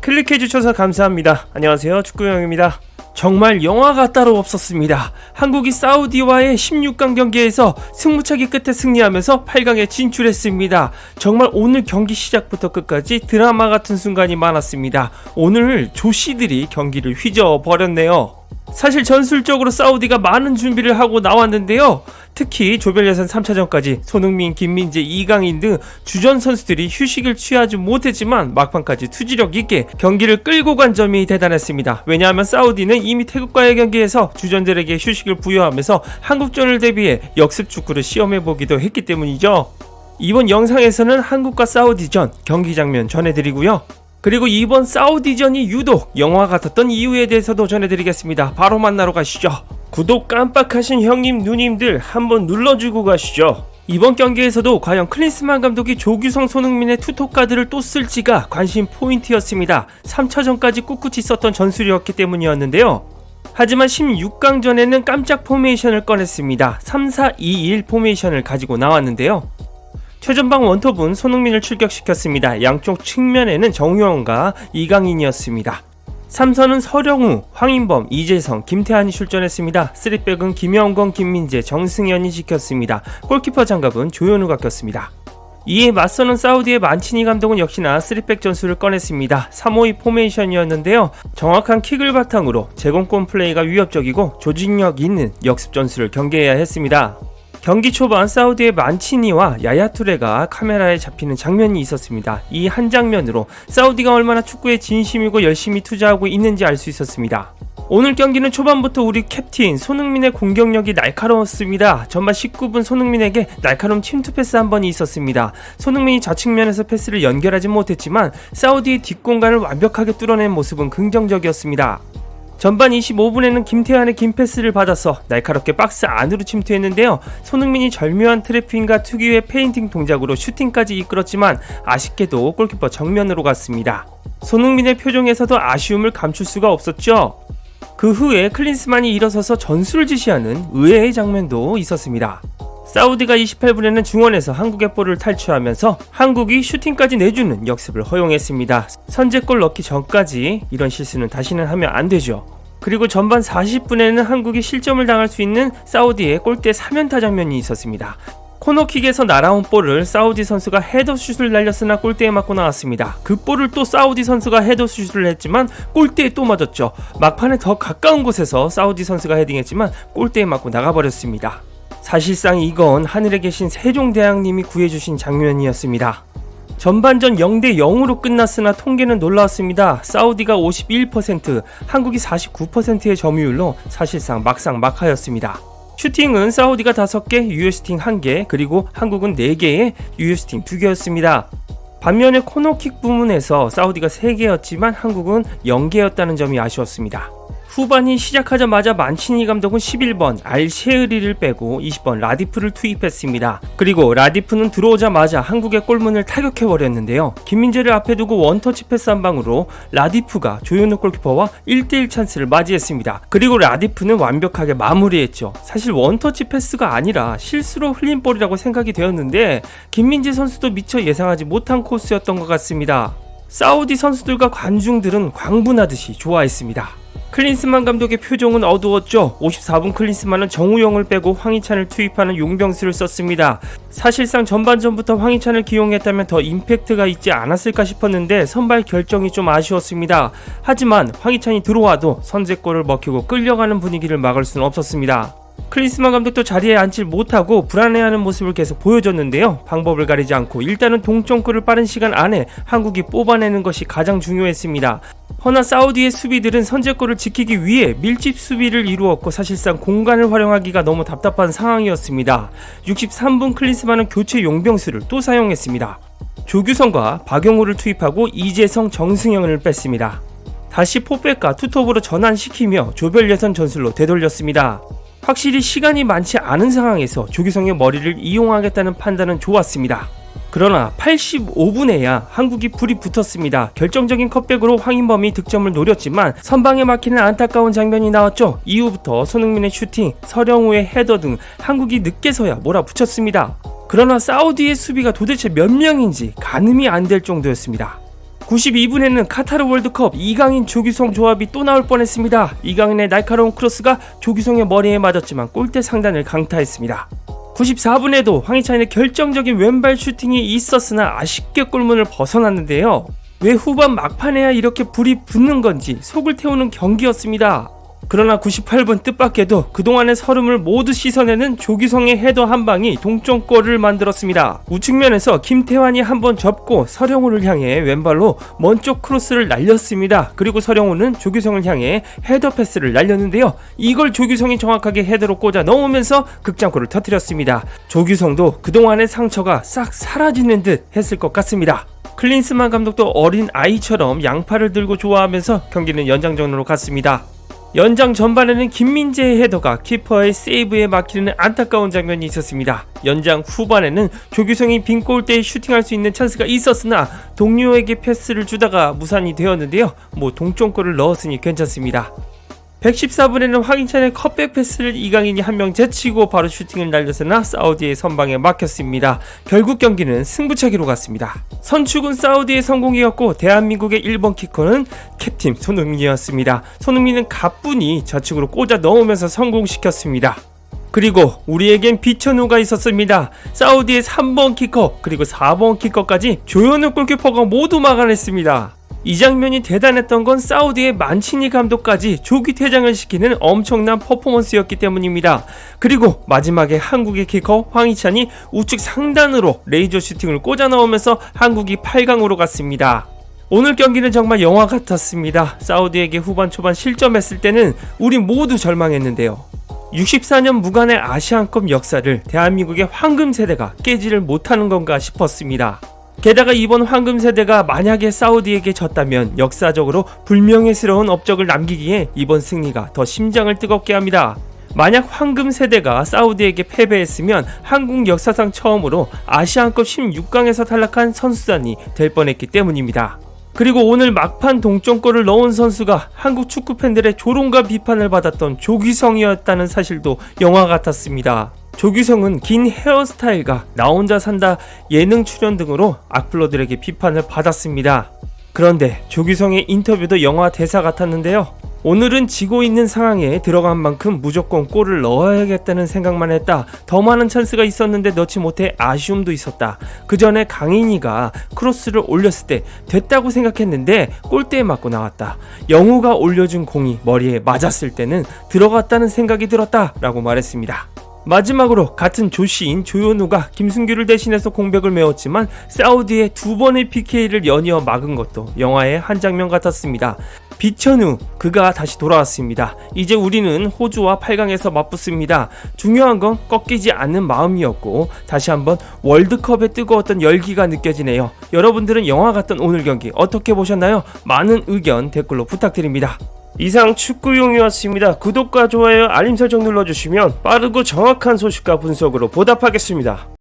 클릭해주셔서 감사합니다. 안녕하세요, 축구형입니다. 정말 영화가 따로 없었습니다. 한국이 사우디와의 16강 경기에서 승부차기 끝에 승리하면서 8강에 진출했습니다. 정말 오늘 경기 시작부터 끝까지 드라마 같은 순간이 많았습니다. 오늘 조씨들이 경기를 휘저어버렸네요. 사실 전술적으로 사우디가 많은 준비를 하고 나왔는데요. 특히 조별 예선 3차전까지 손흥민, 김민재, 이강인 등 주전 선수들이 휴식을 취하지 못했지만 막판까지 투지력 있게 경기를 끌고 간 점이 대단했습니다. 왜냐하면 사우디는 이미 태국과의 경기에서 주전들에게 휴식을 부여하면서 한국전을 대비해 역습 축구를 시험해보기도 했기 때문이죠. 이번 영상에서는 한국과 사우디전 경기 장면 전해드리고요. 그리고 이번 사우디전이 유독 영화 같았던 이유에 대해서도 전해드리겠습니다. 바로 만나러 가시죠. 구독 깜빡하신 형님 누님들 한번 눌러주고 가시죠. 이번 경기에서도 과연 클린스만 감독이 조규성, 손흥민의 투톱카드를 또 쓸지가 관심 포인트였습니다. 3차전까지 꿋꿋이 썼던 전술이었기 때문이었는데요. 하지만 16강전에는 깜짝 포메이션을 꺼냈습니다. 3-4-2-1 포메이션을 가지고 나왔는데요. 최전방 원톱은 손흥민을 출격시켰습니다. 양쪽 측면에는 정우영과 이강인이었습니다. 3선은 서령우, 황인범, 이재성, 김태환이 출전했습니다. 3백은 김영건, 김민재, 정승현이 지켰습니다. 골키퍼 장갑은 조현우가 꼈습니다. 이에 맞서는 사우디의 만치니 감독은 역시나 3백 전술을 꺼냈습니다. 3-5-2 포메이션이었는데요. 정확한 킥을 바탕으로 제공권 플레이가 위협적이고 조직력 있는 역습 전술을 경계해야 했습니다. 경기 초반 사우디의 만치니와 야야투레가 카메라에 잡히는 장면이 있었습니다. 이 한 장면으로 사우디가 얼마나 축구에 진심이고 열심히 투자하고 있는지 알 수 있었습니다. 오늘 경기는 초반부터 우리 캡틴 손흥민의 공격력이 날카로웠습니다. 전반 19분 손흥민에게 날카로운 침투 패스 한 번이 있었습니다. 손흥민이 좌측면에서 패스를 연결하지 못했지만 사우디의 뒷공간을 완벽하게 뚫어낸 모습은 긍정적이었습니다. 전반 25분에는 김태환의 긴 패스를 받아서 날카롭게 박스 안으로 침투했는데요. 손흥민이 절묘한 트래핑과 특유의 페인팅 동작으로 슈팅까지 이끌었지만 아쉽게도 골키퍼 정면으로 갔습니다. 손흥민의 표정에서도 아쉬움을 감출 수가 없었죠. 그 후에 클린스만이 일어서서 전술을 지시하는 의외의 장면도 있었습니다. 사우디가 28분에는 중원에서 한국의 볼을 탈취하면서 한국이 슈팅까지 내주는 역습을 허용했습니다. 선제골 넣기 전까지 이런 실수는 다시는 하면 안 되죠. 그리고 전반 40분에는 한국이 실점을 당할 수 있는 사우디의 골대 3연타 장면이 있었습니다. 코너킥에서 날아온 볼을 사우디 선수가 헤더슛을 날렸으나 골대에 맞고 나왔습니다. 그 볼을 또 사우디 선수가 헤더슛을 했지만 골대에 또 맞았죠. 막판에 더 가까운 곳에서 사우디 선수가 헤딩했지만 골대에 맞고 나가버렸습니다. 사실상 이건 하늘에 계신 세종대왕님이 구해주신 장면이었습니다. 전반전 0-0으로 끝났으나 통계는 놀라웠습니다. 사우디가 51%, 한국이 49%의 점유율로 사실상 막상막하였습니다. 슈팅은 사우디가 5개, 유효슈팅 1개, 그리고 한국은 4개의 유효슈팅 2개였습니다. 반면에 코너킥 부문에서 사우디가 3개였지만 한국은 0개였다는 점이 아쉬웠습니다. 후반이 시작하자마자 만치니 감독은 11번 알셰으리를 빼고 20번 라디프를 투입했습니다. 그리고 라디프는 들어오자마자 한국의 골문을 타격해버렸는데요. 김민재를 앞에 두고 원터치 패스 한 방으로 라디프가 조현우 골키퍼와 1대1 찬스를 맞이했습니다. 그리고 라디프는 완벽하게 마무리했죠. 사실 원터치 패스가 아니라 실수로 흘린 볼이라고 생각이 되었는데 김민재 선수도 미처 예상하지 못한 코스였던 것 같습니다. 사우디 선수들과 관중들은 광분하듯이 좋아했습니다. 클린스만 감독의 표정은 어두웠죠. 54분 클린스만은 정우영을 빼고 황희찬을 투입하는 용병수를 썼습니다. 사실상 전반전부터 황희찬을 기용했다면 더 임팩트가 있지 않았을까 싶었는데 선발 결정이 좀 아쉬웠습니다. 하지만 황희찬이 들어와도 선제골을 먹히고 끌려가는 분위기를 막을 수는 없었습니다. 클린스만 감독도 자리에 앉질 못하고 불안해하는 모습을 계속 보여줬는데요. 방법을 가리지 않고 일단은 동점골을 빠른 시간 안에 한국이 뽑아내는 것이 가장 중요했습니다. 허나 사우디의 수비들은 선제골을 지키기 위해 밀집 수비를 이루었고 사실상 공간을 활용하기가 너무 답답한 상황이었습니다. 63분 클린스만은 교체 용병수를 또 사용했습니다. 조규성과 박용우를 투입하고 이재성, 정승현을 뺐습니다. 다시 포백과 투톱으로 전환시키며 조별 예선 전술로 되돌렸습니다. 확실히 시간이 많지 않은 상황에서 조규성의 머리를 이용하겠다는 판단은 좋았습니다. 그러나 85분에야 한국이 불이 붙었습니다. 결정적인 컷백으로 황인범이 득점을 노렸지만 선방에 막히는 안타까운 장면이 나왔죠. 이후부터 손흥민의 슈팅, 서령우의 헤더 등 한국이 늦게서야 몰아붙였습니다. 그러나 사우디의 수비가 도대체 몇 명인지 가늠이 안 될 정도였습니다. 92분에는 카타르 월드컵 이강인 조규성 조합이 또 나올 뻔했습니다. 이강인의 날카로운 크로스가 조규성의 머리에 맞았지만 골대 상단을 강타했습니다. 94분에도 황희찬의 결정적인 왼발 슈팅이 있었으나 아쉽게 골문을 벗어났는데요. 왜 후반 막판에야 이렇게 불이 붙는 건지 속을 태우는 경기였습니다. 그러나 98분 뜻밖에도 그동안의 서름을 모두 씻어내는 조규성의 헤더 한 방이 동점골을 만들었습니다. 우측면에서 김태환이 한번 접고 서령우를 향해 왼발로 먼쪽 크로스를 날렸습니다. 그리고 서령우는 조규성을 향해 헤더 패스를 날렸는데요. 이걸 조규성이 정확하게 헤더로 꽂아 넣으면서 극장골을 터뜨렸습니다. 조규성도 그동안의 상처가 싹 사라지는 듯 했을 것 같습니다. 클린스만 감독도 어린 아이처럼 양팔을 들고 좋아하면서 경기는 연장전으로 갔습니다. 연장 전반에는 김민재의 헤더가 키퍼의 세이브에 막히는 안타까운 장면이 있었습니다. 연장 후반에는 조규성이 빈 골대에 슈팅할 수 있는 찬스가 있었으나 동료에게 패스를 주다가 무산이 되었는데요. 동점골을 넣었으니 괜찮습니다. 114분에는 황희찬의 컷백 패스를 이강인이 한 명 제치고 바로 슈팅을 날렸으나 사우디의 선방에 막혔습니다. 결국 경기는 승부차기로 갔습니다. 선축은 사우디의 성공이었고 대한민국의 1번 키커는 캡틴 손흥민이었습니다. 손흥민은 가뿐히 좌측으로 꽂아 넣으면서 성공시켰습니다. 그리고 우리에겐 비천우가 있었습니다. 사우디의 3번 키커 그리고 4번 키커까지 조현우 골키퍼가 모두 막아냈습니다. 이 장면이 대단했던 건 사우디의 만치니 감독까지 조기 퇴장을 시키는 엄청난 퍼포먼스였기 때문입니다. 그리고 마지막에 한국의 키커 황희찬이 우측 상단으로 레이저 슈팅을 꽂아 넣으면서 한국이 8강으로 갔습니다. 오늘 경기는 정말 영화 같았습니다. 사우디에게 후반 초반 실점했을 때는 우리 모두 절망했는데요. 64년 무관의 아시안컵 역사를 대한민국의 황금 세대가 깨지를 못하는 건가 싶었습니다. 게다가 이번 황금 세대가 만약에 사우디에게 졌다면 역사적으로 불명예스러운 업적을 남기기에 이번 승리가 더 심장을 뜨겁게 합니다. 만약 황금 세대가 사우디에게 패배했으면 한국 역사상 처음으로 아시안컵 16강에서 탈락한 선수단이 될 뻔했기 때문입니다. 그리고 오늘 막판 동점골을 넣은 선수가 한국 축구 팬들의 조롱과 비판을 받았던 조규성이었다는 사실도 영화 같았습니다. 조규성은 긴 헤어스타일과 나 혼자 산다 예능 출연 등으로 악플러들에게 비판을 받았습니다. 그런데 조규성의 인터뷰도 영화 대사 같았는데요. 오늘은 지고 있는 상황에 들어간 만큼 무조건 골을 넣어야겠다는 생각만 했다. 더 많은 찬스가 있었는데 넣지 못해 아쉬움도 있었다. 그 전에 강인이가 크로스를 올렸을 때 됐다고 생각했는데 골대에 맞고 나왔다. 영우가 올려준 공이 머리에 맞았을 때는 들어갔다는 생각이 들었다 라고 말했습니다. 마지막으로 같은 조시인 조현우가 김승규를 대신해서 공백을 메웠지만 사우디의 두 번의 PK를 연이어 막은 것도 영화의 한 장면 같았습니다. 비천우 그가 다시 돌아왔습니다. 이제 우리는 호주와 8강에서 맞붙습니다. 중요한 건 꺾이지 않는 마음이었고 다시 한번 월드컵의 뜨거웠던 열기가 느껴지네요. 여러분들은 영화 같던 오늘 경기 어떻게 보셨나요? 많은 의견 댓글로 부탁드립니다. 이상 축구용이었습니다. 구독과 좋아요, 알림 설정 눌러주시면 빠르고 정확한 소식과 분석으로 보답하겠습니다.